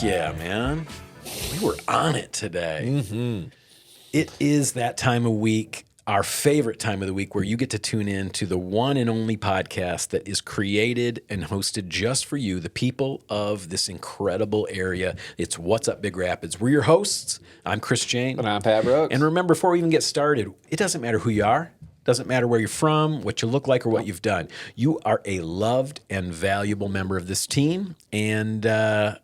yeah, man. We were on it today. It is that time of week, our favorite time of the week, where you get to tune in to the one and only podcast that is created and hosted just for you, the people of this incredible area. It's What's Up Big Rapids. We're your hosts. I'm Chris Jane. And I'm Pat Brooks. And remember, before we even get started, it doesn't matter who you are. Doesn't matter where you're from, what you look like, or what you've done. You are a loved and valuable member of this team, and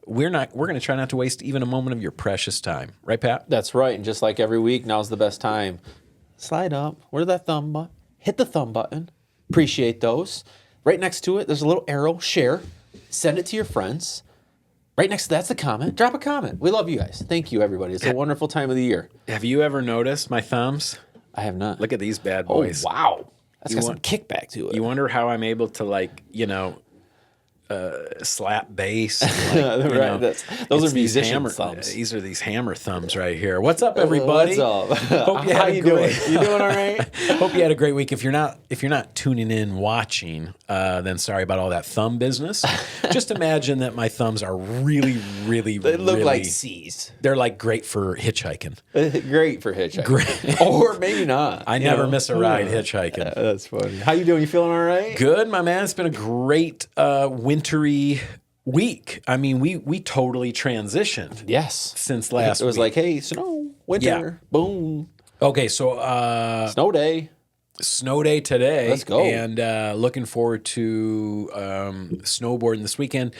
we're going to try not to waste even a moment of your precious time. Right, Pat? That's right. And just like every week, now's the best time. Slide up. Where's that thumb button? Hit the thumb button. Appreciate those. Right next to it, there's a little arrow. Share. Send it to your friends. Right next to that's the comment. Drop a comment. We love you guys. Thank you, everybody. It's a wonderful time of the year. Have you ever noticed my thumbs? I have not. Look at these bad boys. Oh, wow. That's got some kickback to it. You wonder how I'm able to, slap bass. Like, those are musician thumbs. These are these hammer thumbs right here. What's up, everybody? What's up? Hope you How had you a great, doing? You doing all right? Hope you had a great week. If you're not tuning in watching, then sorry about all that thumb business. Just imagine that my thumbs are really, really, They look really, like C's. They're like great for hitchhiking. Great for hitchhiking. Great. Or maybe not. I never miss a ride hitchhiking. That's funny. How you doing? You feeling all right? Good, my man. It's been a great wintry week. I mean, we totally transitioned. Yes. Since last week. It was like, hey, snow, winter, boom. Okay, so Snow day. snow day today. Let's go. And looking forward to snowboarding this weekend.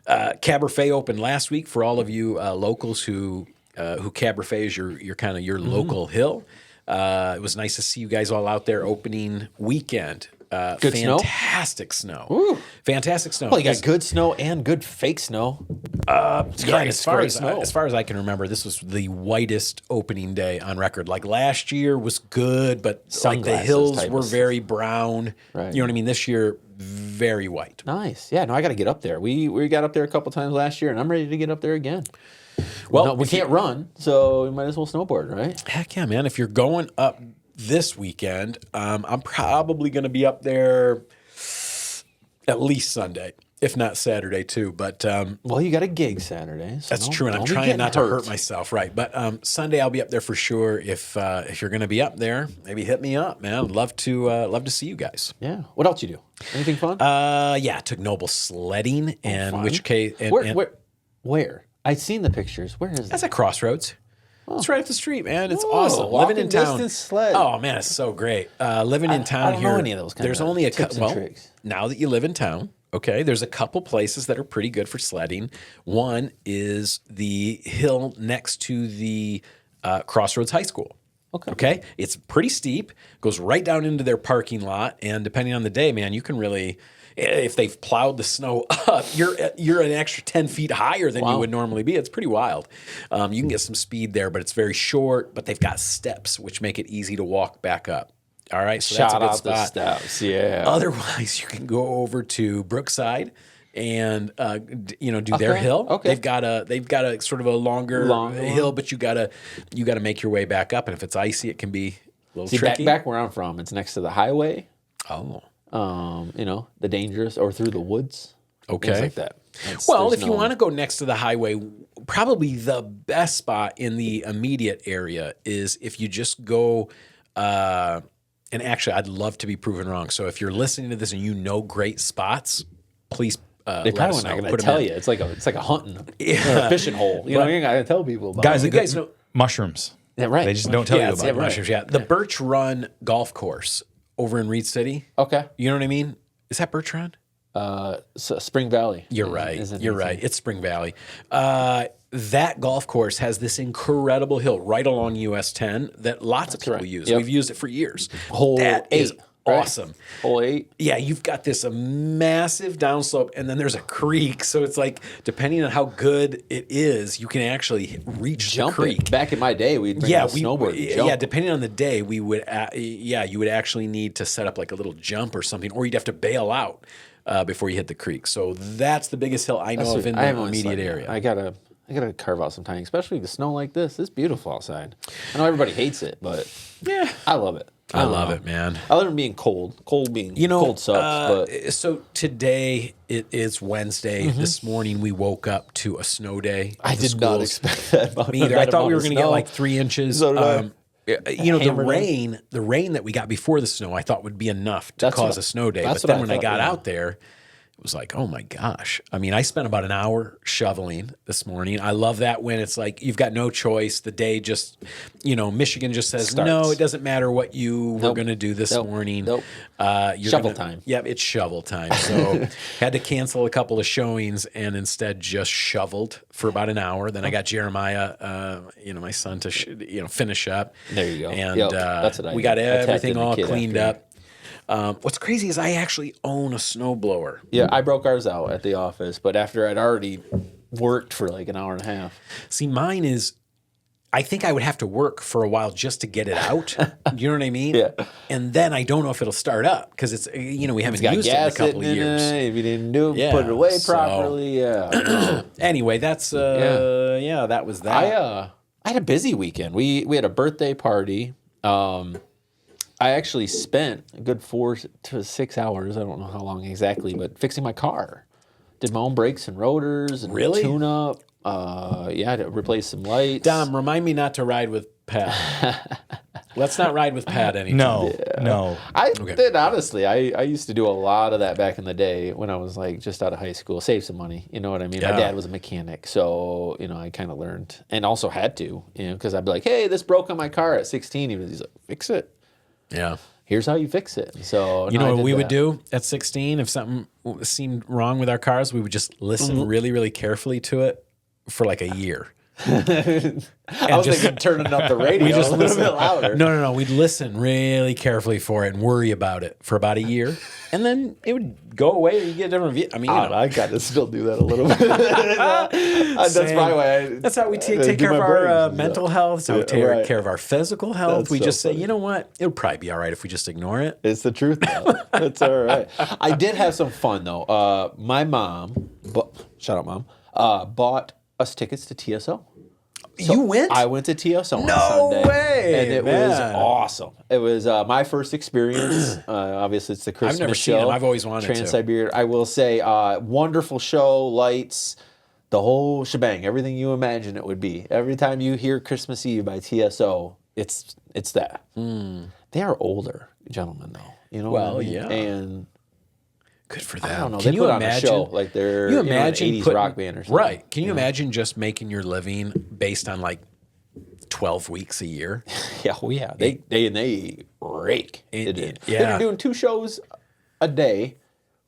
Caberfae opened last week for all of you locals who Caberfae is your kind of your local hill. It was nice to see you guys all out there opening weekend. Good fantastic snow. Ooh. Fantastic snow. Well, you got good snow and good fake snow. It's great. It's great snow. As far as I can remember, this was the whitest opening day on record. Like last year was good, but like the hills were very brown. Right. You know what I mean? This year, very white. Nice. Yeah, no, I got to get up there. We got up there a couple times last year, and I'm ready to get up there again. Well, no, we can't run, so we might as well snowboard, right? Heck yeah, man. If you're going up this weekend, I'm probably going to be up there at least Sunday, if not Saturday too. But Well, you got a gig Saturday. So that's true, and I'm trying not to hurt myself, right? But Sunday I'll be up there for sure. If you're going to be up there, maybe hit me up, man. I'd love to see you guys. Yeah. What else you do? Anything fun? Yeah, I took Noble sledding, and which case? Where? I've seen the pictures. Where is that? That's at Crossroads. It's right up the street, man. It's Oh, awesome. walking Living in town. distance sled. Oh man, it's so great. Living in town I don't here. know any of those kind there's of only a tips couple. and Well, tricks. now that you live in town, okay, there's a couple places that are pretty good for sledding. One is the hill next to the Crossroads High School. Okay, it's pretty steep. Goes right down into their parking lot, and depending on the day, man, you can really. If they've plowed the snow up, you're an extra 10 feet higher than you would normally be. It's pretty wild. You can get some speed there, but it's very short. But they've got steps, which make it easy to walk back up. All right, so that's a good spot. The steps, yeah. Otherwise, you can go over to Brookside and do their hill. Okay. They've got a sort of a longer hill, but you gotta make your way back up. And if it's icy, it can be a little tricky. Back where I'm from, it's next to the highway. Oh. The dangerous or through the woods. Okay. Things like that. Well, if you want to go next to the highway, probably the best spot in the immediate area is if you just go, and actually, I'd love to be proven wrong. So if you're listening to this and you know great spots, please they probably not going to tell you. It's like a hunting or a fishing hole. You know, you're not going to tell people about guys, it. You guys know mushrooms. Yeah, right. They just don't tell you about mushrooms. Yeah, the Birch Run Golf Course over in Reed City. Okay. You know what I mean? Is that Birch Run? Spring Valley. You're right. You're right. It's Spring Valley. That golf course has this incredible hill right along US 10 that lots of people use. Yep. We've used it for years. Hole That 8, is right? awesome. Hole 8. Yeah, you've got this massive downslope, and then there's a creek. So it's like, depending on how good it is, you can actually reach the creek. Back in my day, we'd bring a snowboard and jump. Yeah, depending on the day, we would. You would actually need to set up like a little jump or something, or you'd have to bail out before you hit the creek. So that's the biggest hill I know of in the immediate area. I gotta carve out some time, especially the snow like this. It's beautiful outside. I know everybody hates it, but Yeah. I love it. I love it, man. Other than being cold being cold sucks. But So today it is Wednesday. This morning we woke up to a snow day. I did not expect that. Me either. I thought we were going to get like 3 inches. So did The rain that we got before the snow, I thought would be enough to cause a snow day. But then when I got out there, it was like, oh my gosh. I mean, I spent about an hour shoveling this morning. I love that when it's like you've got no choice. The day just, Michigan just says, no, it doesn't matter what you were going to do this morning. Shovel time. Yeah, it's shovel time. So had to cancel a couple of showings and instead just shoveled for about an hour. Then I got Jeremiah, my son, to finish up. There you go. And that's what we got everything all cleaned up. What's crazy is I actually own a snowblower. Yeah, I broke ours out at the office, but after I'd already worked for like an hour and a half. See, mine is, I think I would have to work for a while just to get it out. You know what I mean? Yeah. And then I don't know if it'll start up because it's, we haven't used it in a couple of years. If you didn't put it away properly, Anyway, that's, that was that. I had a busy weekend. We had a birthday party. I actually spent a good 4 to 6 hours, I don't know how long exactly, but fixing my car. Did my own brakes and rotors and tune-up. I had to replace some lights. Dom, remind me not to ride with Pat. Let's not ride with Pat anymore. No. I did, honestly. I used to do a lot of that back in the day when I was like just out of high school. Save some money. You know what I mean? Yeah. My dad was a mechanic, so, I kind of learned and also had to, because I'd be like, hey, this broke on my car at 16. He's like, fix it. Yeah. Here's how you fix it. So you know what we would do at 16 if something seemed wrong with our cars? We would just listen really, really carefully to it for like a year. I was thinking turning up the radio a little bit louder. No. We'd listen really carefully for it and worry about it for about a year, and then it would go away. Or you get a different view. I mean, I got to still do that a little bit. That's my way. That's how we take care of our mental health. That's how we take care of our physical health. We just say, you know what? It'll probably be all right if we just ignore it. It's the truth, though. It's all right. I did have some fun though. My mom, shout out mom, bought us tickets to TSO. So you went? I went to TSO on No Sunday. way, and it was awesome. It was my first experience. Obviously, it's the Christmas show. I've never seen them. I've always wanted to. Trans-Siberian. I will say, wonderful show, lights, the whole shebang, everything you imagine it would be. Every time you hear Christmas Eve by TSO, it's that. They are older gentlemen, though. You know well, what I mean? Yeah. And good for them. I don't know. Can they you put imagine? On a show like they're you imagine an 80s rock band or something. Right. Can you imagine just making your living based on like 12 weeks a year? Yeah, They rake. They did. Yeah. They're doing 2 shows a day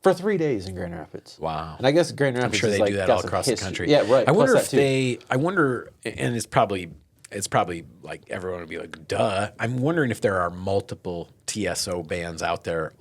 for 3 days in Grand Rapids. Wow. And I guess Grand Rapids I'm sure is they like do that got all some across history. the country. Yeah, right. I wonder Plus if that, too. and it's probably like everyone would be like, duh. I'm wondering if there are multiple TSO bands out there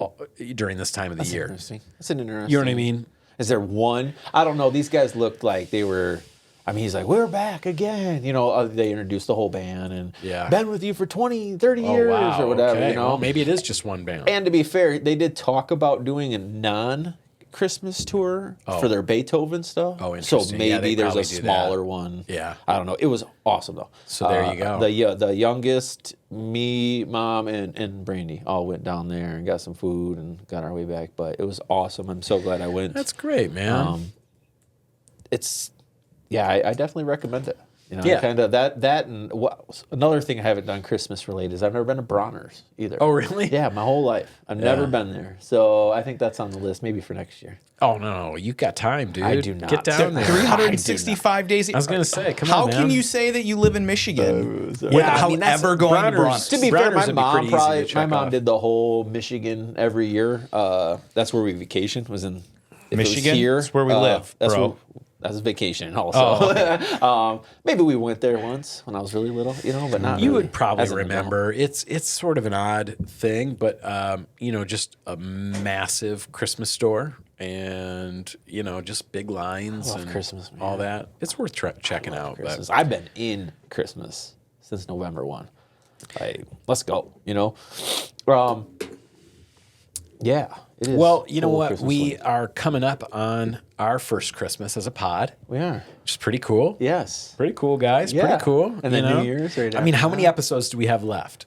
during this time of the year. Interesting. That's an interesting. You know what I mean? Is there one? I don't know. These guys looked like they were. I mean, he's like, we're back again. They introduced the whole band and been with you for 20, 30 years or whatever. Okay. Well, maybe it is just one band. And to be fair, they did talk about doing a non-Christmas tour for their Beethoven stuff. Oh, interesting. So maybe there's a smaller one. Yeah. I don't know. It was awesome, though. So there you go. The youngest, me, mom, and Brandy all went down there and got some food and got our way back. But it was awesome. I'm so glad I went. That's great, man. I definitely recommend it. Kind of that and another thing I haven't done Christmas related is I've never been to Bronner's either. Oh, really? Yeah, my whole life. I've never been there. So I think that's on the list, maybe for next year. Oh, no. You've got time, dude. I do not. Get down there. 365 days. I was going to say, come How on, man. can you say that you live in Michigan I mean, without that's ever going to Bronner's. Bronner's? To be fair, Bronner's would be pretty easy to check my mom off. did the whole Michigan every year. That's where we vacation was in if Michigan? It was here, That's where we live, That's bro. That's vacation also. Maybe we went there once when I was really little, but not. You really would probably as an adult. remember. It's sort of an odd thing, but just a massive Christmas store and just big lines I love and Christmas, man. all that. It's worth checking out. Christmas. But I've been in Christmas since November 1. Let's go. Yeah, it is. well, you know full what? Christmas We week. are coming up on our first Christmas as a pod, We are. which is pretty cool. Yes. Pretty cool, guys. Yeah. Pretty cool. And then New Year's right I mean, how after many that. episodes do we have left?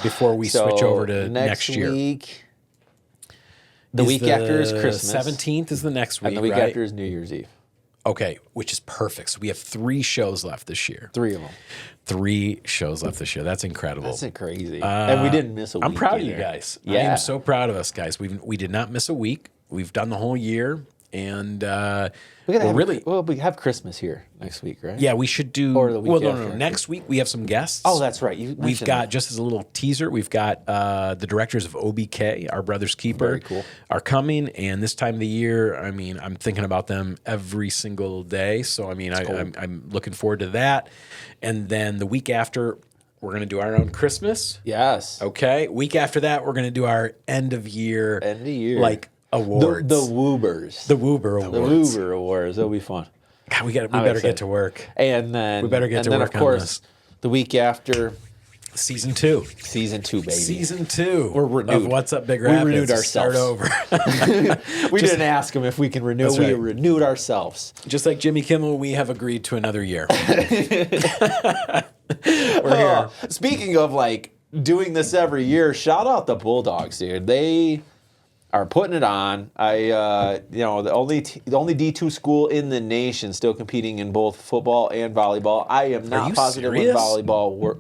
before we switch over to next year. Week, the week after is Christmas. 17th is the next week, And the week right? after is New Year's Eve. Okay, which is perfect. So we have 3 shows left this year. 3 of them. 3 shows left this year. That's incredible. That's crazy. And we didn't miss a week. I'm proud of you either. guys. I Yeah. am so proud of us, guys. We did not miss a week. We've done the whole year, and We gotta we're have, really we have Christmas here next week, right? yeah. We should do Or the week well. No, after. next week we have some guests. Oh, that's right. You We've mentioned got that. just as a little teaser. We've got the directors of OBK, our brother's keeper, Very cool. are coming. And this time of the year, I mean, I'm thinking about them every single day. So I mean, I'm looking forward to that. And then the week after, we're gonna do our own Christmas. Yes. Okay. Week after that, we're gonna do our end of year, like awards. The Woobers. The Woober The Awards. Woober Awards. It'll be fun. God, we better excited. get to work. And then We better get and to then work of on course, this. the week after, Season 2. season 2, baby. Season 2. We're renewed. Of What's Up Big We Rapids. renewed Start ourselves. over. We didn't ask them if we can renew. That's We right. renewed ourselves. Just like Jimmy Kimmel, we have agreed to another year. We're here. Speaking of like doing this every year, shout out the Bulldogs, dude. They are putting it on. The only D2 school in the nation still competing in both football and volleyball. I am not you positive serious? when volleyball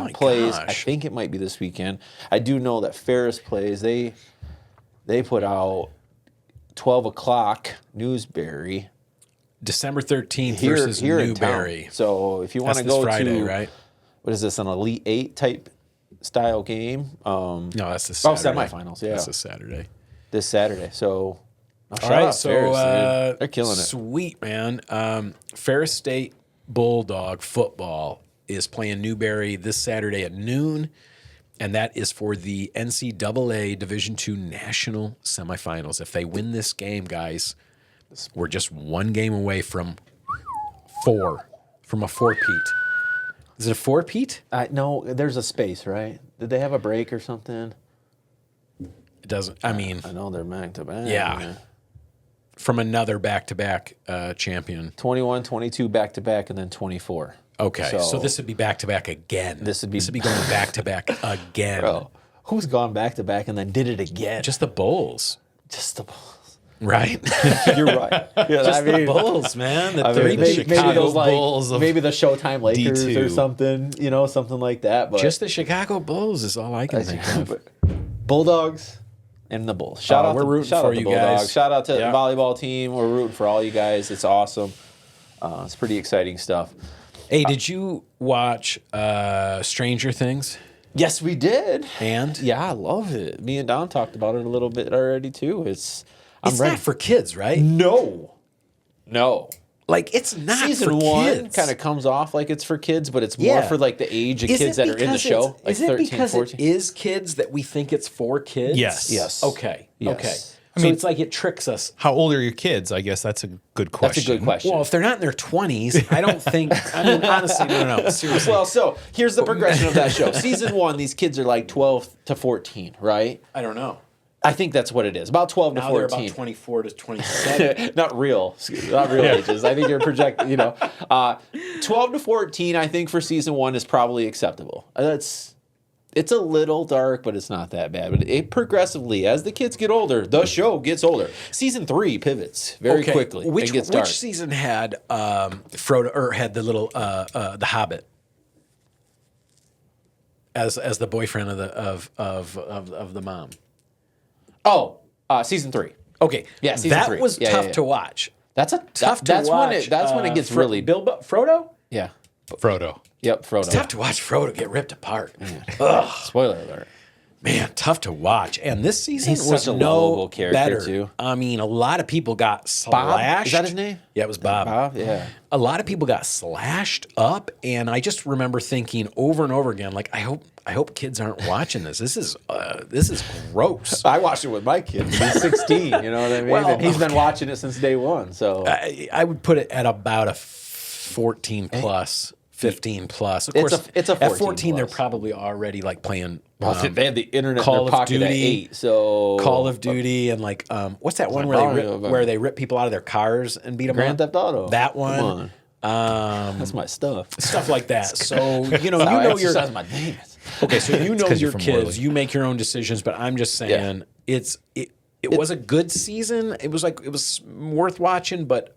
my plays. I gosh. think it might be this weekend. I do know that Ferris plays. They put out 12 o'clock Newsbury December 13th here versus in town. Newberry. So if you want That's to this go Friday, to right? what is this, an Elite 8 type style game? No, that's the Saturday. Semifinals, yeah. That's the Saturday. This Saturday. So, All right, so Ferris, dude. They're killing it. Sweet, man. Ferris State Bulldog football is playing Newberry this Saturday at noon, and that is for the NCAA Division II National Semifinals. If they win this game, guys, we're just one game away from a four-peat. Is it a four-peat? No, there's a space, right? Did they have a break or something? It doesn't. I mean, I know they're back to back. yeah. From another back-to-back champion. 21, 22 back to back, and then 24. Okay, so this would be back-to-back again. This would be going back-to-back again. Bro, who's gone back to back and then did it again? Just the Bulls, Just the right? You're right. Yeah, Just the Bulls, man. The three maybe Chicago those Bulls. maybe the Showtime Lakers D2. or something, something like that. But Just the Chicago Bulls is all I can think of. Bulldogs and the Bulls. Shout out, we're rooting shout for out the you Bulldogs. guys. Shout out to Yeah. the volleyball team. We're rooting for all you guys. It's awesome. It's pretty exciting stuff. Hey, did you watch Stranger Things? Yes, we did. And Yeah, I love it. Me and Don talked about it a little bit already too. it's ready. not for kids, right? No. Like it's not Season for one kids. kind of comes off like it's for kids, but it's more Yeah. for like the age of Is kids it that are in the because show, it's- like is it 13, because 14. it is kids that we think it's for kids? Yes. Yes. Okay. Yes. Okay. I So mean- it's like it tricks us. How old are your kids? I guess that's a good question. That's a good question. Well, if they're not in their 20s, I don't think. I mean, honestly, no. Seriously. Well, so here's the progression of that show. Season one, these kids are like 12 to 14, right? I don't know. I think that's what it is. About 12 Now to they're 14. about 24 to 27. Not real ages. I think you're projecting, 12 to 14, I think for season one is probably acceptable. It's a little dark, but it's not that bad. But it progressively, as the kids get older, the show gets older. Season 3 pivots very quickly. Which and gets dark. which season had Frodo or had the little the Hobbit as the boyfriend of the mom? Oh, season 3. Okay, Yeah, season that 3. was Yeah, tough yeah. to watch. That's Tough to that's watch. when it gets really Bilbo Frodo. yeah. Frodo. Yep, Frodo. Tough to watch Frodo get ripped apart. Spoiler alert. Man, tough to watch. And this season He's was such a no lovable character, better. too. I mean, a lot of people got Bob? slashed. Is that his name? Yeah, it was Bob. Bob, yeah. A lot of people got slashed up, and I just remember thinking over and over again, like, I hope kids aren't watching this. This is gross. I watched it with my kid. He's 16, you know what I mean? Well, and he's been watching it since day one. So I would put it at about a 14 plus. 15 plus. Of It's course, a at 14 14, they're plus. probably already like playing they had the internet Call in of their pocket at Duty, 8. So Call of Duty and like what's that one Mario, where they rip people out of their cars and beat them Grand up? Theft Auto. That Come one. on. That's my stuff. Stuff like that. So you know That's how I your exercise my demons. Okay, so you know 'cause you're your from kids, Worley. you make your own decisions, but I'm just saying it was a good season. It was worth watching, but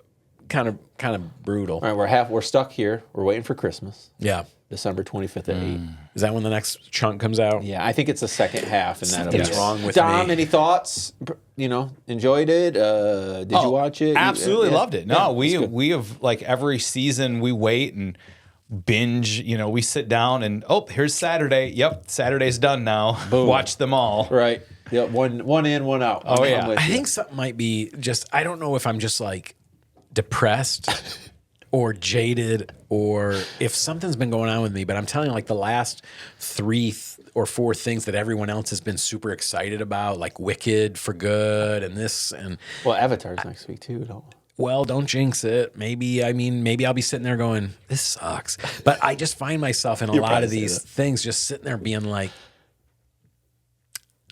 kind of brutal. All right, we're stuck here. We're waiting for Christmas, Yeah. December 25th at 8. Is that when the next chunk comes out? Yeah, I think it's the second half, and that'll be Something's it. wrong with Dom, me. any thoughts? Enjoyed it? Did you watch it? Absolutely Yeah. loved it. No, we have like every season we wait and binge. We sit down and here's Saturday. Yep, Saturday's done now. Watch them all. Right. Yeah, one in, one out. Oh, yeah. I'm with I you. think something might be I don't know if I'm just like depressed or jaded or if something's been going on with me, but I'm telling you, like the last 3 or 4 things that everyone else has been super excited about, like Wicked for Good and this and Well, Avatar's next week too. don't jinx it. Maybe I'll be sitting there going, this sucks. But I just find myself in a lot of these things just sitting there being like,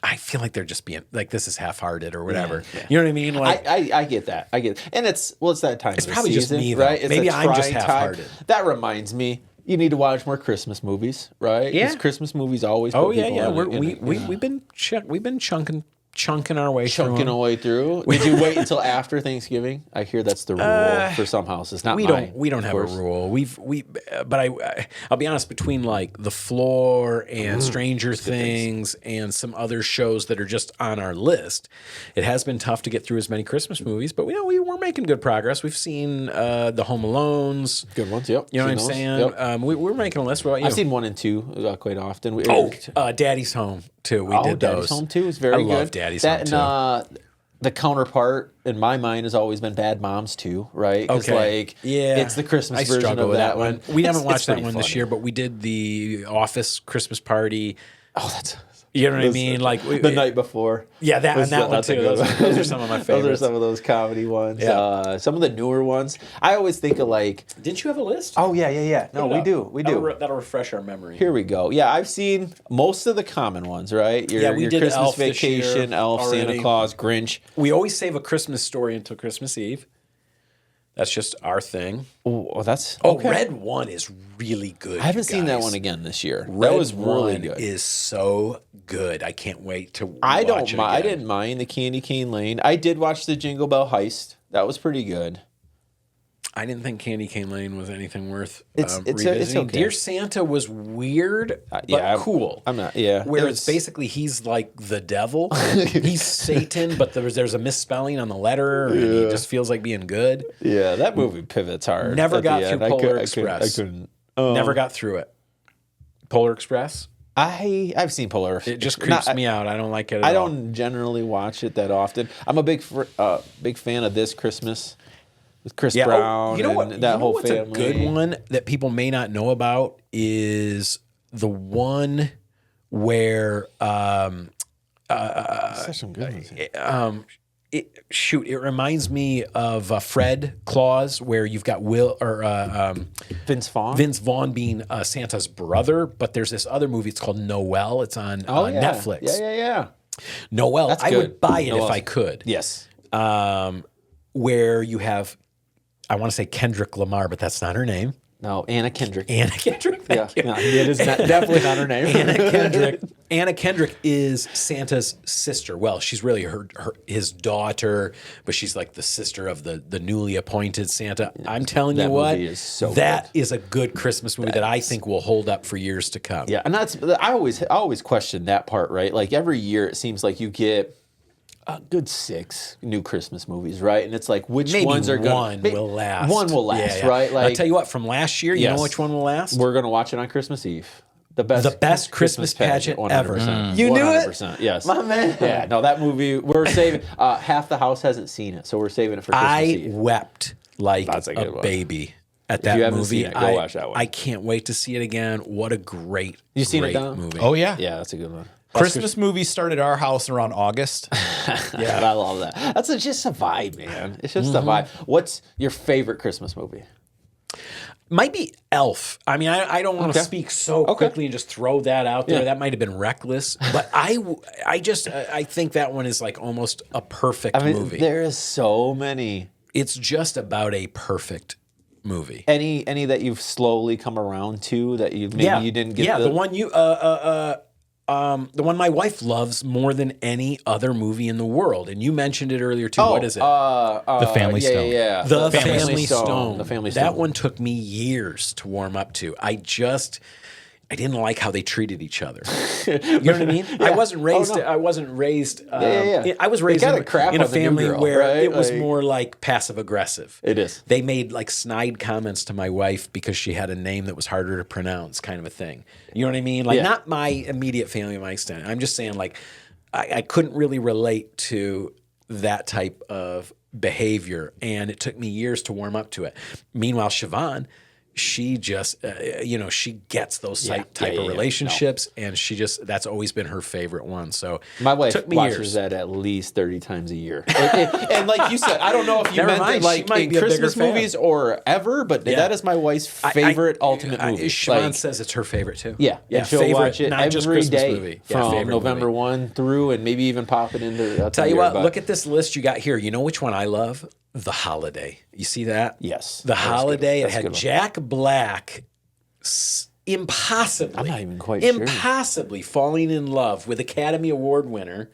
I feel like they're just being like, this is half-hearted or whatever. Yeah. You know what I mean? Like, I get that. I get it. And it's that time. It's probably just me, though. right? It's Maybe a I'm just trying time. half-hearted. That reminds me, you need to watch more Christmas movies, right? Yeah. 'Cause Christmas movies always. oh put yeah, people yeah. in We've been chunking our way chunking through 'em. away through. Did you wait until after Thanksgiving? I hear that's the rule for some houses. Not We mine. don't have a course. rule. But I'll be honest. Between like The Floor and Stranger Things and some other shows that are just on our list, it has been tough to get through as many Christmas movies. But we're making good progress. We've seen the Home Alones. Good ones. Yep. You know what I'm Seen those. saying? Yep. We're making a list. What about you? I've seen 1 and 2 quite often. Daddy's Home too. We did Daddy's those. Home too is very I good. love Daddy's that Home and, the counterpart in my mind has always been Bad Moms too, right? 'Cause, like, yeah, it's the Christmas I version struggle of with that one. We haven't It's watched that pretty one this funny. year, but we did the Office Christmas party. Oh, that's You know what I mean? Like the night before. Yeah, that one That's a too. good Those are some of my Those favorites. are some of those comedy ones. Yeah. Some of the newer ones. I always think of like, Didn't you have a list? oh yeah. No, we do. That'll refresh our memory. Here we go. Yeah, I've seen most of the common ones, right? Yeah, we did Christmas Elf this Vacation, year Elf, Santa already. Claus, Grinch. We always save a Christmas story until Christmas Eve. That's just our thing. Oh, that's Oh, okay. Red One is really good. I haven't you seen that guys. one again this year. Red That was really One good. Is so good. I can't wait to. I watch don't. it I again. didn't mind the Candy Cane Lane. I did watch the Jingle Bell Heist. That was pretty good. I didn't think Candy Cane Lane was anything worth It's revisiting. okay. Dear Santa was weird, but yeah, cool. I'm not. Yeah, Where it it's was- basically he's like the devil. He's Satan, but there's a misspelling on the letter, and he just feels like being good. Yeah, that movie pivots hard. Never at got the through end. Polar I Express. couldn't. Never got through it. Polar Express. I've seen Polar. It just creeps me out. I don't like it at I all. don't generally watch it that often. I'm a big fan of This Christmas with Chris Brown you know and what? that you know whole what's family. a good one that people may not know about is the one where Such some good ones. it reminds me of Fred Claus, where you've got Vince Vaughn. Vince Vaughn being Santa's brother, but there's this other movie. It's called Noel. It's on Netflix. Yeah. Noel. That's I good. would buy it Noel's- if I could. Yes. Where you have, I want to say Kendrick Lamar, but that's not her name. No, Anna Kendrick. Anna Kendrick. Thank you. No, it is definitely not her name. Anna Kendrick. Anna Kendrick is Santa's sister. Well, she's really his daughter, but she's like the sister of the newly appointed Santa. I'm telling you That what, movie is so that is a good Christmas movie that I think will hold up for years to come. Yeah, and I always question that part, right? Like every year, it seems like you get a good 6 new Christmas movies, right? And it's like which Maybe ones are one going will last. One will last, Yeah. right? Like I'll tell you what, from last year, you know Yes. which one will last? we're gonna watch it on Christmas Eve. The best Christmas pageant ever. 100%. You knew it? 100%. Yes, My man. Yeah, no, that movie we're saving. Half the house hasn't seen it, so we're saving it for Christmas I Eve. wept like That's a good a one. baby at that you haven't movie. seen it, go watch that one. I can't wait to see it again. What a great, You seen it, great Dom? movie. Oh yeah. Yeah, that's a good one. Christmas movies started our house around August. Yeah, I love that. That's just a vibe, man. It's just a Mm-hmm. vibe. What's your favorite Christmas movie? Might be Elf. I mean, I don't want to Okay. speak so quickly and just throw that out there. Yeah. That might have been reckless, but I think that one is like almost a perfect movie. There is so many. It's just about a perfect movie. Any that you've slowly come around to that you maybe you didn't get? The one you the one my wife loves more than any other movie in the world, and you mentioned it earlier too. What is it? The Family Stone. Yeah. The Family Stone. The Family Stone. That one took me years to warm up to. I didn't like how they treated each other. You know what I mean? I wasn't raised. I wasn't raised. I was raised in a family where it was more like passive aggressive. It is. They made like snide comments to my wife because she had a name that was harder to pronounce, kind of a thing. You know what I mean? Like not my immediate family, my extent. I'm just saying, like, I couldn't really relate to that type of behavior, and it took me years to warm up to it. Meanwhile, Siobhan, she just, she gets those type of relationships, and that's always been her favorite one. So my wife took me watches years. that at least 30 times a year. And like you said, I don't know if you meant it like in Christmas movies or ever, but that is my wife's favorite ultimate movie. Siobhan says it's her favorite too. Yeah, and she'll watch it not just every Christmas day movie. from November 1 through, and maybe even pop it into. Tell you what, look at this list you got here. You know which one I love? The Holiday. You see that? Yes. The Holiday. It had Jack Black impossibly. I'm not even quite sure. Impossibly falling in love with Academy Award winner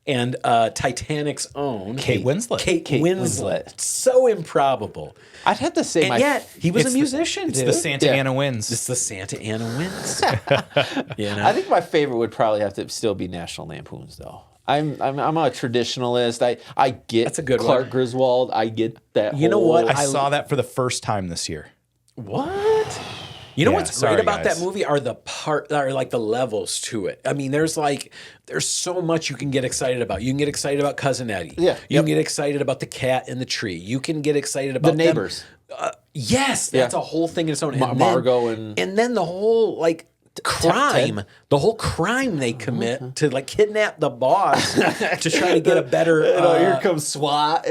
and Titanic's own Kate Winslet. Kate Winslet. So improbable. I'd have to say, and yet he was a musician. It's the Santa Ana Winds. It's the Santa Ana Winds. I think my favorite would probably have to still be National Lampoons, though. I'm a traditionalist. I get That's a good Clark one. Griswold. I get that. You know what? I saw that for the first time this year. What? You know what's great about guys. that movie are the levels to it. I mean, there's so much you can get excited about. You can get excited about Cousin Eddie. Yeah. You can get excited about the cat in the tree. You can get excited about The Neighbors. Yes, that's a whole thing in its own. Margot and then the whole crime, the whole crime they commit to kidnap the boss to try to get a better. Here comes SWAT.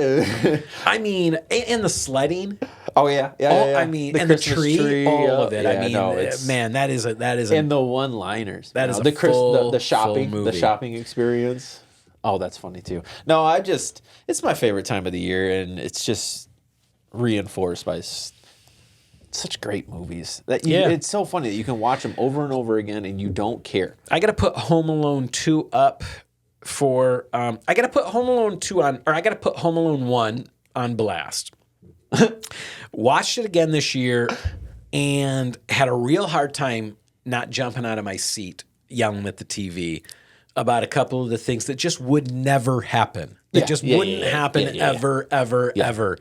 I mean, and the sledding. Oh yeah. I mean, and the tree, all of it. I mean, man, that is and the one-liners. That is the shopping, full movie. the shopping experience. Oh, that's funny too. No, it's my favorite time of the year, and it's just reinforced by such great movies. It's so funny that you can watch them over and over again, and you don't care. I got to put Home Alone 2 up for. I got to put Home Alone 2 on, or I got to put Home Alone 1 on blast. Watched it again this year and had a real hard time not jumping out of my seat, yelling at the TV about a couple of the things that just would never happen. That wouldn't happen ever.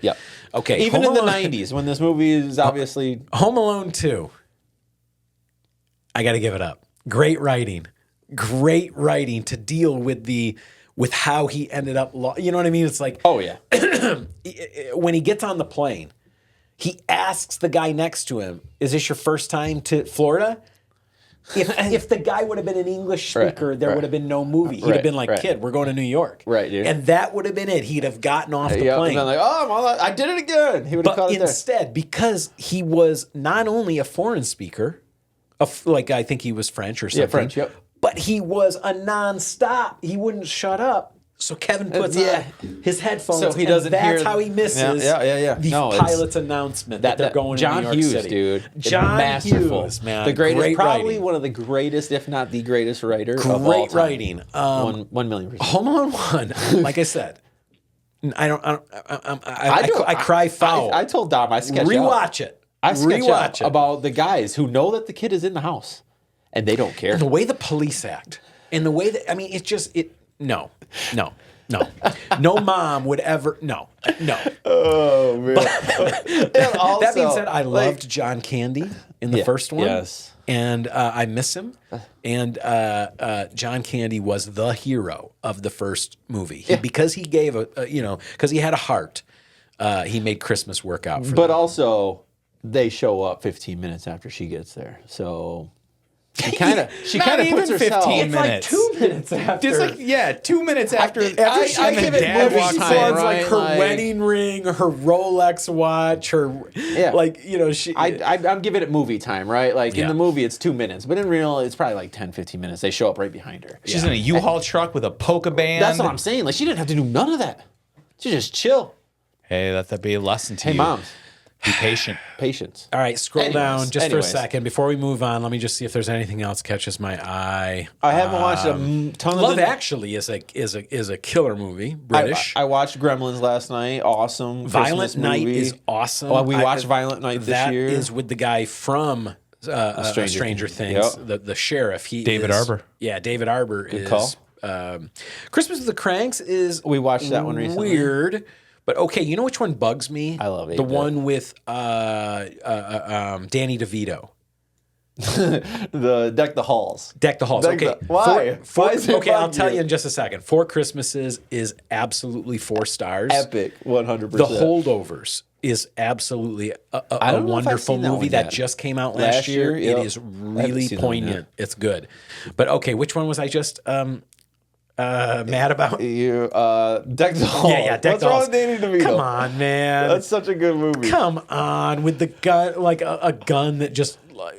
Yeah. Okay. Even in the 90s, when this movie is obviously Home Alone 2. I got to give it up. Great writing to deal with how he ended up. You know what I mean? It's like, oh yeah. When he gets on the plane, he asks the guy next to him, "Is this your first time to Florida?" If the guy would have been an English speaker, there would have been no movie. He'd have been like, "Kid, we're going to New York." Right, dude. And that would have been it. He'd have gotten off the plane. And been like, "Oh, I did it again." He would have caught it there. Instead, because he was not only a foreign speaker, I think he was French or something. Yeah, French, yep. But he was a nonstop. He wouldn't shut up. So Kevin puts on his headphones, so he doesn't hear. That's how he misses the pilot's announcement that they're going to New York Hughes, City. Dude. John masterful. Hughes, man. The greatest, great probably writing. One of the greatest, if not the greatest writer of all time. Writing. 1,000,000%. Home Alone 1, like I said, I cry foul. I told Dom I sketch Rewatch it. I sketch out about the guys who know that the kid is in the house and they don't care. And the way the police act, and the way that no. No mom would ever. No. Oh man. That being said, I loved John Candy in the first one. Yes. And I miss him. And John Candy was the hero of the first movie because he gave because he had a heart. He made Christmas work out for them. Also, they show up 15 minutes after she gets there, so. She kind of puts herself. 15 it's minutes. like 2 minutes after. It's 2 minutes after. She give it movie movie time, plugs right? her wedding ring, her Rolex watch, her she. I'm giving it movie time, right? Like in the movie, it's 2 minutes, but in real, it's probably like 10, 15 minutes. They show up right behind her. She's in a U-Haul truck with a polka band. That's what I'm saying. Like she didn't have to do none of that. She just chill. Hey, let that be a lesson to you. Hey, moms. Be patient. Patience. All right, scroll down just for a anyways. second. Before we move on, let me just see if there's anything else catches my eye. I haven't watched a ton of Love the... Actually is a killer movie, British. I watched Gremlins last night. Awesome. Violent Christmas Night movie. is awesome. Oh, we watched Violent Night this year. That is with the guy from Stranger Things, Yep. the sheriff. David Arbor. Yeah, David Arbor is. call. Christmas with the Cranks is We watched that one recently. weird. But okay, you know which one bugs me? I love the 8-Bit. one with Danny DeVito. The Deck the Halls. Deck the Halls. Deck Okay. the- why? Why is it okay, I'll bug tell you? you in just a second. Four Christmases is absolutely 4 stars. Epic. 100%. The Holdovers is absolutely a don't know if I've wonderful seen that movie one that yet. just came out last year. yep. It is I haven't really seen that one yet. poignant. It's good. But okay, which one was I just mad about? You, Deck the Halls. Yeah, Deck What's the wrong Halls. with Danny DeVito? Come on, man. That's such a good movie. Come on with the gun, like a gun that just like,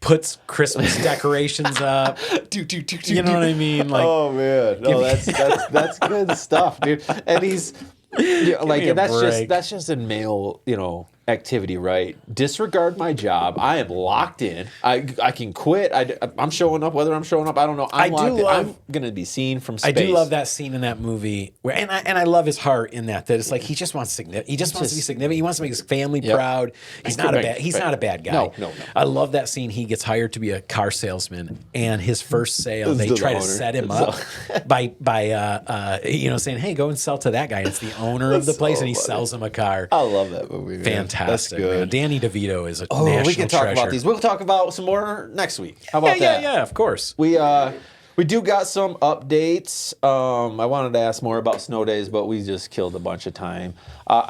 puts Christmas decorations up. You know what I mean? Like, Oh man, no, that's good stuff, dude. And he's like me a that's break. just a male, activity, right? Disregard my job. I am locked in. I can quit. I'm showing up whether I'm showing up. I don't know. I'm locked in. I'm gonna be seen from space. I do love that scene in that movie where, and I love his heart in that it's like he just wants he just wants to be significant. He wants to make his family proud. He's not a bad guy. No. I love that scene. He gets hired to be a car salesman, and his first sale they to the try to owner. set him up by saying, "Hey, go and sell to that guy." And it's the owner of the place, and he sells him a car. I love that movie. Man. Fantastic. That's good. Man. Danny DeVito is a Oh, national we can talk treasure. about these. We'll talk about some more next week. How about that? Yeah, of course. We do got some updates. I wanted to ask more about snow days, but we just killed a bunch of time.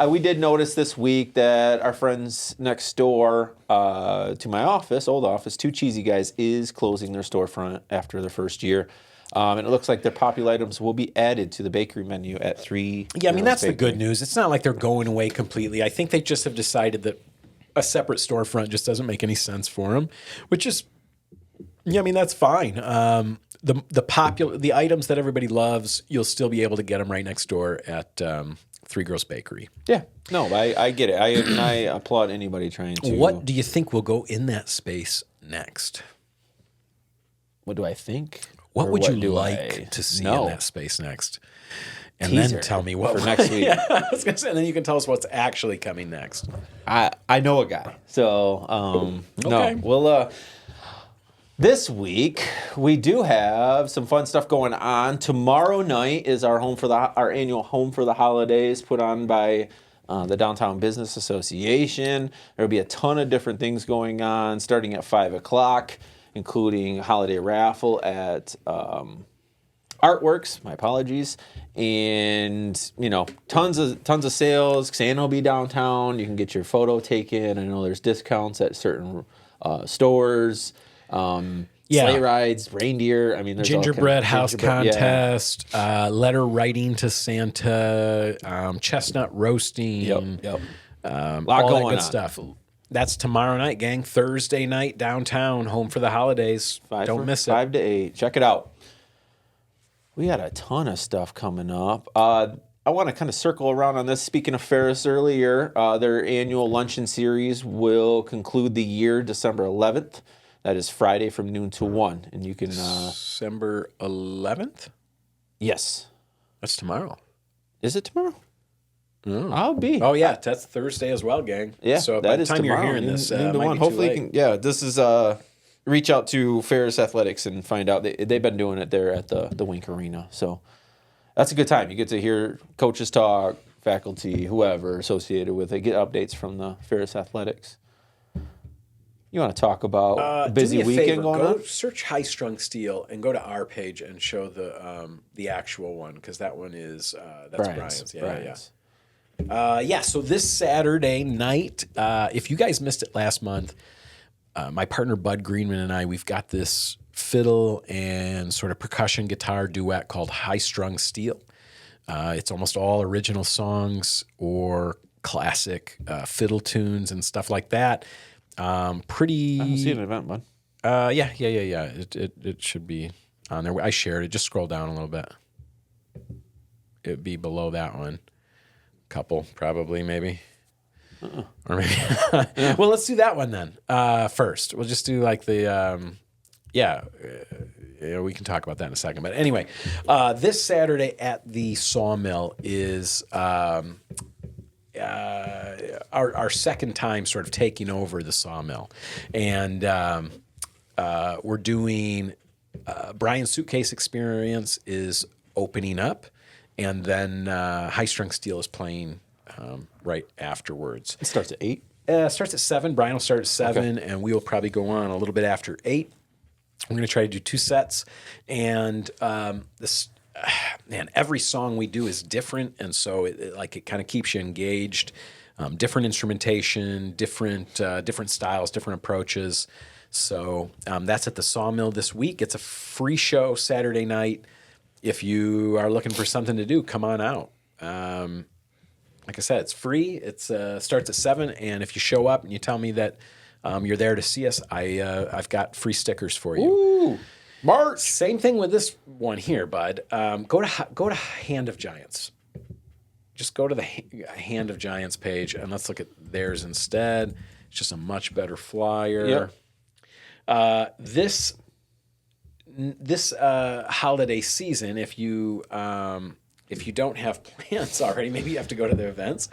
We did notice this week that our friends next door to my office, old office, Two Cheesy Guys, is closing their storefront after their first year. And it looks like their popular items will be added to the bakery menu at 3. Yeah, I mean, that's the good news. It's not like they're going away completely. I think they just have decided that a separate storefront just doesn't make any sense for them, which is, yeah, I mean, that's fine. The items that everybody loves, you'll still be able to get them right next door at Three Girls Bakery. Yeah, no, I get it. I applaud anybody trying to. What do you think will go in that space next? What do I think? What Or would you do like I to see know? in that space next? And Teaser then tell me what for next week. Yeah, I was gonna say, and then you can tell us what's actually coming next. I know a guy. So Okay. no. Well this week we do have some fun stuff going on. Tomorrow night is our annual Home for the Holidays put on by the Downtown Business Association. There'll be a ton of different things going on starting at 5:00, including a holiday raffle at Artworks, my apologies, and tons of sales. Santa will be downtown. You can get your photo taken. I know there's discounts at certain stores. Sleigh rides, reindeer. I mean, there's all kinds of Gingerbread house gingerbread- contest, letter writing to Santa, chestnut roasting. Yep. Lot Lot all going that good on. stuff. That's tomorrow night, gang. Thursday night downtown, Home for the Holidays. Don't miss it. 5 to 8. Check it out. We got a ton of stuff coming up. I want to kind of circle around on this. Speaking of Ferris earlier, their annual luncheon series will conclude the year December 11th. That is Friday from noon to 1. And you can... December 11th? yes. That's tomorrow. Is it tomorrow? I'll be. Oh, yeah. That's Thursday as well, gang. Yeah, So by that the is time tomorrow. you're hearing this, noon to might 1. be too Hopefully, late. this is... reach out to Ferris Athletics and find out. They've been doing it there at the Wink Arena. So that's a good time. You get to hear coaches talk, faculty, whoever associated with it, get updates from the Ferris Athletics. You want to talk about a busy do me a weekend favor, going go on? search High Strung Steel and go to our page and show the actual one, because that one is that's Brian's. Yeah. So this Saturday night, if you guys missed it last month, my partner Bud Greenman and I, we've got this fiddle and sort of percussion guitar duet called High Strung Steel. It's almost all original songs or classic fiddle tunes and stuff like that. Pretty. I don't see an event, bud. Yeah. It should be on there. I shared it. Just scroll down a little bit. It'd be below that one. Couple, probably, maybe. Or maybe. Well, let's do that one then first. We'll just do like the we can talk about that in a second. But anyway, this Saturday at the Sawmill is our second time sort of taking over the Sawmill. And we're doing Brian's Suitcase Experience is opening up. And then High Strung Steel is playing right afterwards. It starts at 8? Starts at 7. Brian will start at 7, and we will probably go on a little bit after 8. We're going to try to do 2 sets, and every song we do is different, and so it kind of keeps you engaged. Different instrumentation, different styles, different approaches. So that's at the Sawmill this week. It's a free show Saturday night. If you are looking for something to do, come on out. Like I said, it's free. It starts at 7, and if you show up and you tell me that you're there to see us, I've got free stickers for you. Ooh, March. Same thing with this one here, bud. Go to Hand of Giants. Just go to the Hand of Giants page, and let's look at theirs instead. It's just a much better flyer. Yep. This holiday season, if you don't have plans already, maybe you have to go to the events.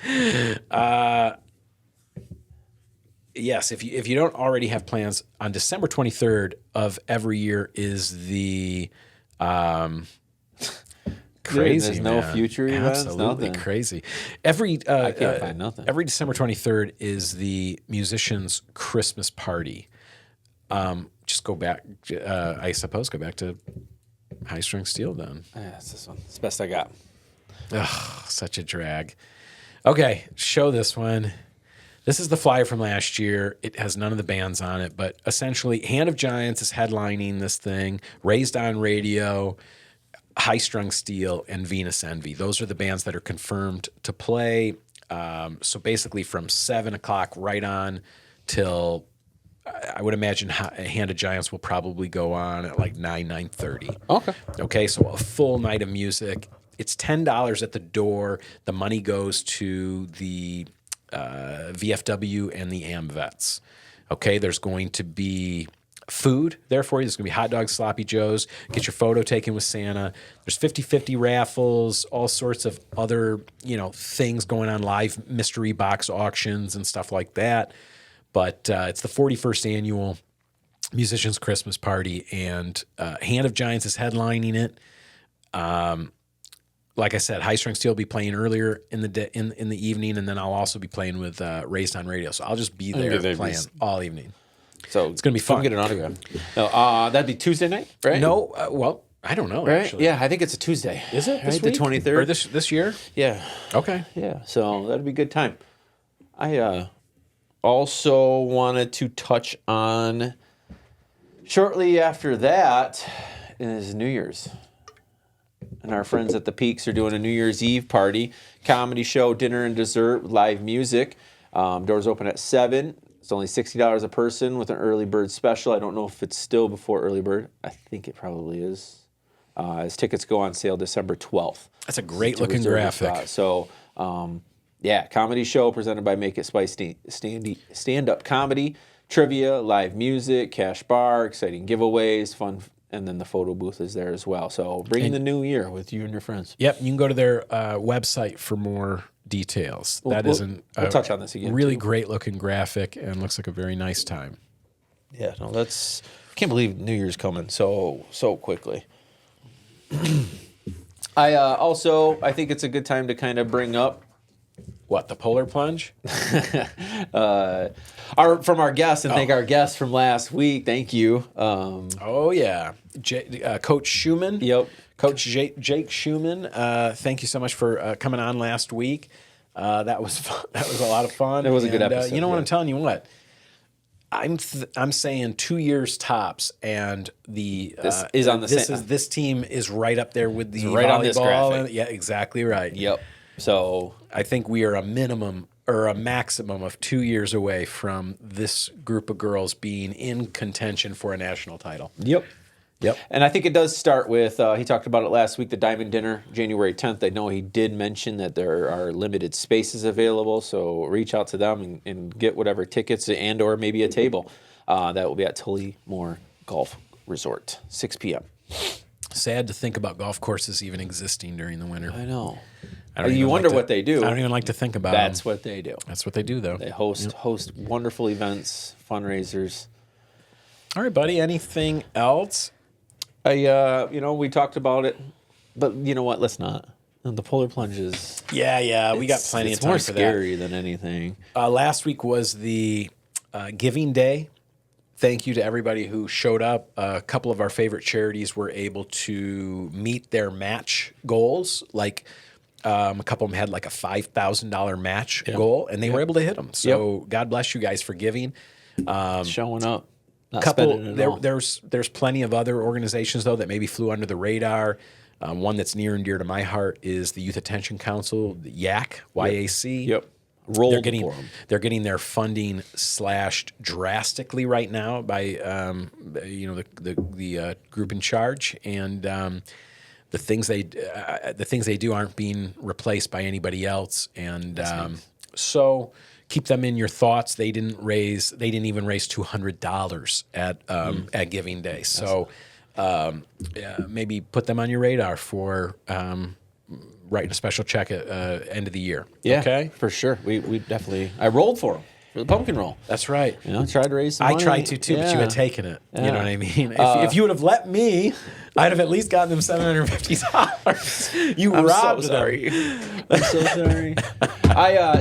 Yes, if you don't already have plans, on December 23rd of every year is the crazy. There's no future events, absolutely nothing. Crazy. I can't find nothing. Every December 23rd is the musicians' Christmas party. Just go back. I suppose go back to High Strung Steel then. Yeah, it's this one. It's the best I got. Ugh, such a drag. Okay, show this one. This is the flyer from last year. It has none of the bands on it, but essentially Hand of Giants is headlining this thing, Raised on Radio, High Strung Steel, and Venus Envy. Those are the bands that are confirmed to play. So basically from 7 o'clock right on till, I would imagine Hand of Giants will probably go on at like 9:30. Okay, so a full night of music. It's $10 at the door. The money goes to the VFW and the AMVETS. Okay, there's going to be food there for you. There's going to be hot dogs, sloppy joes. Get your photo taken with Santa. There's 50-50 raffles, all sorts of other things going on, live mystery box auctions and stuff like that. But it's the 41st annual Musicians Christmas Party, and Hand of Giants is headlining it. Like I said, High Strung Steel will be playing earlier in the in the evening, and then I'll also be playing with Raised on Radio. So I'll just be there playing all evening. So it's going to be fun. Come get an autograph. No, that'd be Tuesday night, right? No, well, I don't know, right? actually. Yeah, I think it's a Tuesday. Is it right? The 23rd? Or this year? Yeah. Okay. Yeah, so that'd be a good time. I also wanted to touch on, shortly after that is New Year's. And our friends at the Peaks are doing a New Year's Eve party, comedy show, dinner and dessert, live music. Doors open at 7. It's only $60 a person with an early bird special. I don't know if it's still before early bird. I think it probably is. As tickets go on sale December 12th. That's a great looking graphic. So, comedy show presented by Make It Spicy stand-up comedy, trivia, live music, cash bar, exciting giveaways, fun. And then the photo booth is there as well. So bring in the new year with you and your friends. Yep, you can go to their website for more details. We'll touch on this again. Really great looking graphic and looks like a very nice time. Yeah, no, I can't believe New Year's coming so quickly. I think it's a good time to kind of bring up what, the polar plunge? From our guests, and thank our guests from last week. Thank you. Oh yeah, Coach Schumann. Yep, Coach Jake Schumann. Thank you so much for coming on last week. That was fun. That was a lot of fun. It was a good episode. You know what I'm telling you? What I'm saying, 2 years tops, and this is on the this team is right up there with the right volleyball. On this graphic. Yeah, exactly right. Yep. So I think we are a minimum or a maximum of 2 years away from this group of girls being in contention for a national title. Yep. Yep. And I think it does start with, he talked about it last week, the Diamond Dinner, January 10th. I know he did mention that there are limited spaces available, so reach out to them and get whatever tickets and or maybe a table. That will be at Tullymore Golf Resort, 6 p.m. Sad to think about golf courses even existing during the winter. I know. I don't You even wonder like to- what they do. I don't even like to think about That's them. what they do. That's what they do, though. They host wonderful events, fundraisers. All right, buddy. Anything else? We talked about it, but you know what? Let's not. The polar plunges. Yeah. We got plenty of time more for scary than anything. that. Last week was the Giving Day. Thank you to everybody who showed up. A couple of our favorite charities were able to meet their match goals. Like a couple of them had like a $5,000 match goal, and they were able to hit them. So God bless you guys for giving. Showing up. Not spending it all. There's plenty of other organizations though that maybe flew under the radar. One that's near and dear to my heart is the Youth Attention Council, the YAC. Yep. They're getting their funding slashed drastically right now by the group in charge, and the things they do aren't being replaced by anybody else, and so keep them in your thoughts. They didn't even raise $200 at Giving Day, so maybe put them on your radar for. Writing a special check at end of the year. Yeah, okay, for sure. We definitely. I rolled for him for the pumpkin roll. That's right. Tried to raise some money. I tried to too, but you had taken it. Yeah. You know what I mean? If you would have let me, I'd have at least gotten them $750. You robbed them. I'm so sorry.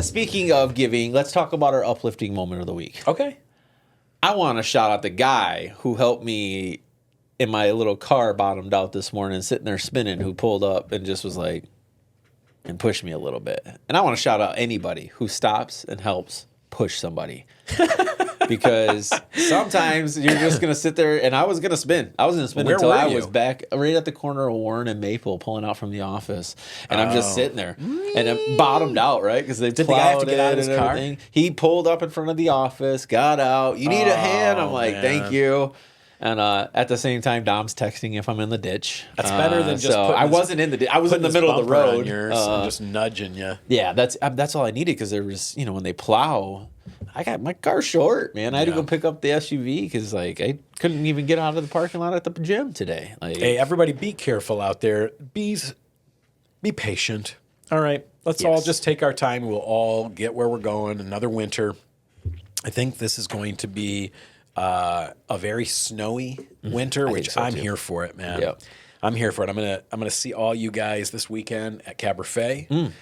Speaking of giving, let's talk about our uplifting moment of the week. Okay. I want to shout out the guy who helped me in my little car bottomed out this morning, sitting there spinning, who pulled up and just was like, and pushed me a little bit. And I want to shout out anybody who stops and helps push somebody. Because sometimes you're just going to sit there, and I was going to spin. I was going to spin until I was back right at the corner of Warren and Maple pulling out from the office. And I'm just sitting there. And I'm bottomed out, right? Because they Did the guy have to get out of his car? Everything. He pulled up in front of the office, got out. You need a hand? I'm like, thank you. And at the same time, Dom's texting if I'm in the ditch. That's better than just. So I wasn't in the ditch. I was in the middle of the road. I'm just nudging you. Yeah, that's all I needed, because there was, when they plow, I got my car short, man. I had to go pick up the SUV because I couldn't even get out of the parking lot at the gym today. Hey, everybody, be careful out there. Be patient. All right, let's all just take our time. We'll all get where we're going. Another winter. I think this is going to be. A very snowy winter, which I'm here for it, man. Yep. I'm here for it. I'm gonna see all you guys this weekend at Caberfae.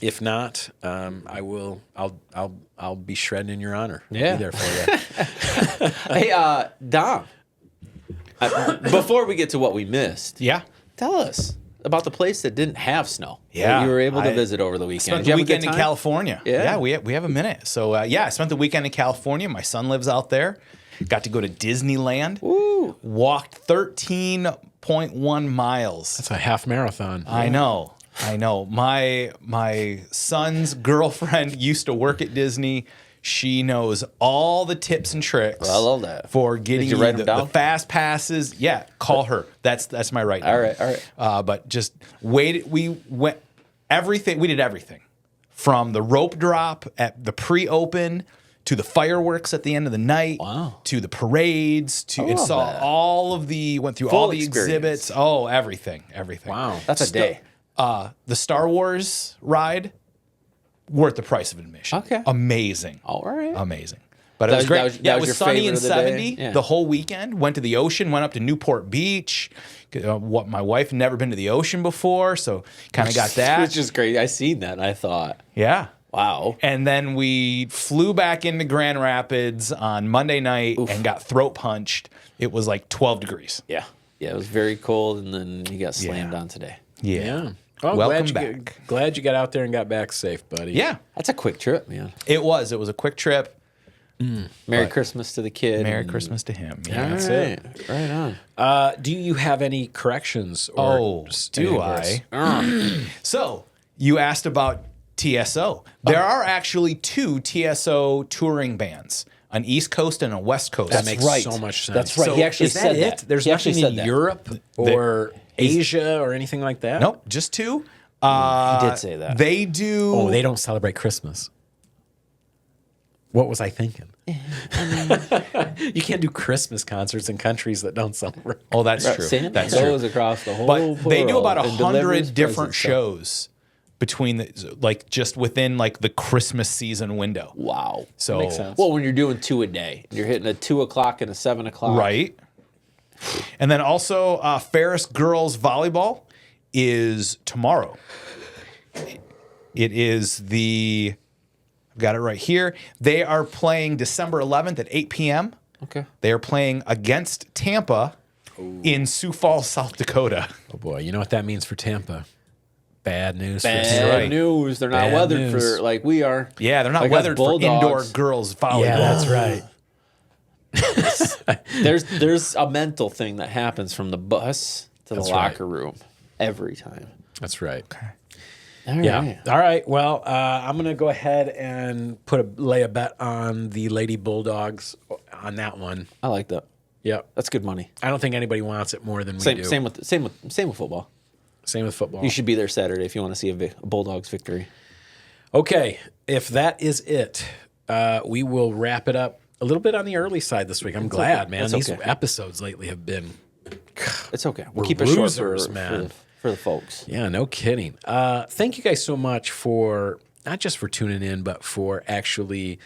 If not, I'll be shredding in your honor. Yeah. I'll be there for you. Hey, Dom. Before we get to what we missed, tell us about the place that didn't have snow. Yeah, that you were able to visit over the weekend. Spent the weekend in California. Yeah, we have a minute. So I spent the weekend in California. My son lives out there. Got to go to Disneyland. Ooh. Walked 13.1 miles. That's a half marathon. I know. My son's girlfriend used to work at Disney. She knows all the tips and tricks. I love that. For getting Did you write them down? The fast passes. Yeah, call her. That's my right now. All right. But just waited. We went everything. We did everything from the rope drop at the pre-open to the fireworks at the end of the night. Wow. To the parades. And saw all of the went through all the exhibits. Oh, everything. Wow, that's a day. The Star Wars ride. Worth the price of admission. Okay. Amazing. All right. Amazing. But it was great. That It was was your sunny and favorite of the 70 day? Yeah. the whole weekend. Went to the ocean, went up to Newport Beach. What my wife had never been to the ocean before, so kind of got that. Which is great. I seen that and I thought, Yeah. wow. And then we flew back into Grand Rapids on Monday night and got throat punched. It was like 12 degrees. Yeah. Yeah, it was very cold, and then you got slammed on today. Yeah. Well, Welcome back. Glad you got out there and got back safe, buddy. Yeah. That's a quick trip, man. It was a quick trip. Merry Christmas to the kid. Merry Christmas to him. Yeah. All That's right. it. Right on. Do you have any corrections? Or Do I? So you asked about TSO. There are actually 2 TSO touring bands. an East Coast and a West Coast. That makes right. so much sense. That's right. So He actually is that said it? that. There's He actually nothing in said that. Europe or Asia or anything like that? Nope, just 2. He did say that. They do. Oh, they don't celebrate Christmas. What was I thinking? You can't do Christmas concerts in countries that don't celebrate. Oh, that's true. Santa That's true. goes across the whole But they do world about and delivers 100 different presents. shows between the, like just within like the Christmas season window. Wow. So Makes sense. Well, when you're doing 2 a day, you're hitting a 2 o'clock and a 7 o'clock. right. And then also Ferris girls volleyball is tomorrow. It is the I've got it right here. They are playing December 11th at 8 p.m. Okay. They are playing against Tampa in Sioux Falls, South Dakota. Oh boy, you know what that means for Tampa? Bad news Bad for Tampa. right. news. They're not Bad weathered news. for like we are. Yeah, they're not Like us weathered for indoor Bulldogs. girls volleyball. Yeah, that's right. There's a mental thing that happens from the bus to That's the right. locker room every time. That's right. All right. Yeah. All right. Well, I'm going to go ahead and lay a bet on the Lady Bulldogs on that one. I like that. Yep. That's good money. I don't think anybody wants it more than we Same, do. same with football. Same with football. You should be there Saturday if you want to see a Bulldogs victory. Okay. If that is it, we will wrap it up a little bit on the early side this week. I'm glad, man. That's These okay. episodes lately have been, It's okay. We'll We're keep it short losers, for, man. for the folks. yeah, no kidding. Thank you guys so much for not just for tuning in, but for actually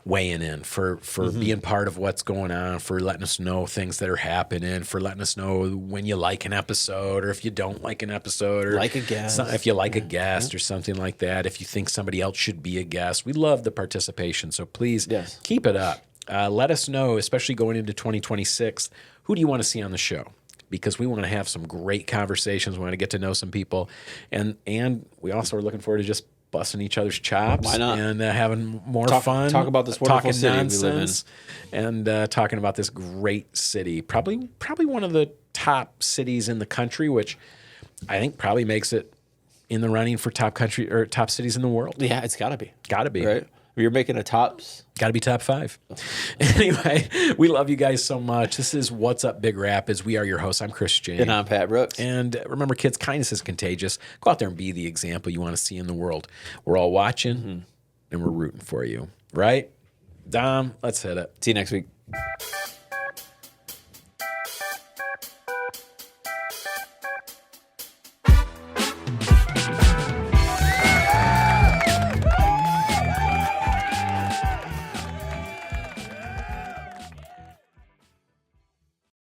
weighing in, for being part of what's going on, for letting us know things that are happening, for letting us know when you like an episode or if you don't like an episode, or Like a guest. if you like a guest or something like that, if you think somebody else should be a guest. We love the participation, so please Yes. keep it up. Let us know, especially going into 2026, who do you want to see on the show? Because we want to have some great conversations. We want to get to know some people, and we also are looking forward to just busting each other's chops. Why not? And having more Talk fun. about this wonderful talking city we live in. nonsense, and talking about this great city. Probably one of the top cities in the country, which I think probably makes it in the running for top country or top cities in the world. Yeah, it's got to be. Got to be. Right? If you're making a tops. Got to be top 5. Anyway, we love you guys so much. This is What's Up Big Rapids. We are your hosts. I'm Chris James. And I'm Pat Brooks. And remember, kids, kindness is contagious. Go out there and be the example you want to see in the world. We're all watching and we're rooting for you. Right? Dom, let's hit it. See you next week.